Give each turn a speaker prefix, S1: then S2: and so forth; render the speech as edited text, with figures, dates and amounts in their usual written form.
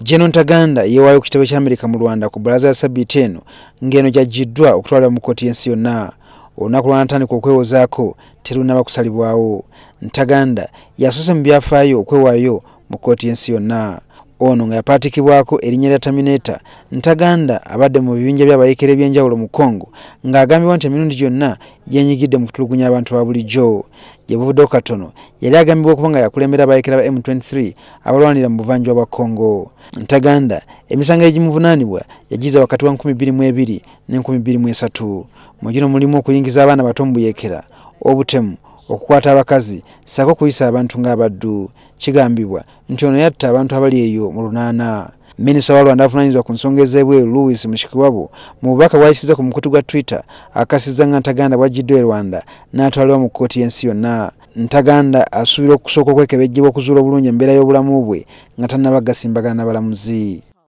S1: General Ntaganda yeewaayo ku kitabo ky'Amerika mu Rwanda ku bbalaza ya Ssabbiiti eno ng'eno gy'aggiddwa okutwalibwa mu kkooti y'ensi yonna. Olunaku lw'anatandika okwewozaako terunnaba kusalibwawo. Ntaganda yasoose mu byafaayo okwewaayo mu kkooti y'ensi yonna. Ono nga yapaatikibwako erinnya lya Terminator. Ntaganda abadde mu bibinja by'abayeekera eby'enjawulo mu Congo ng'agambibwa nti emirundi gyonna yeenyigidde mu kutulugunya abantu ba bulijjo. Gye buvuddeko katono yali agambibwa okuba nga yakulembera abayeekera ba M23 abalwanira mu buvanjuba bwa Congo. Ntaganda emisango egimuvunaanibwa yagiza wakati wa 2022 ne 2023. Mu gino mulimu okuyingiza abaana bato mu buyeekera, obutemu, okukwata abakazi ssaako okuyisa abantu ng'abaddu. Kigambibwa nti ono yatta abantu abali eyo mu lunaana. Minisita wa Rwanda avunaanyizibwa ku nsonga ez'ebweru Louis Mushikiwabo mu bubaka bw'ayisiza ku mukutu gwa Twitter akasizza nga Ntaganda bw'aggiddwa e Rwanda n'atwalibwa mu kkooti y'ensi yonna. Ntaganda asuubira okusooka okwekebejjebwa okuzuula obulungi embeera y'obulamu bwe nga tannaba gasimbagana n'abalamuzi.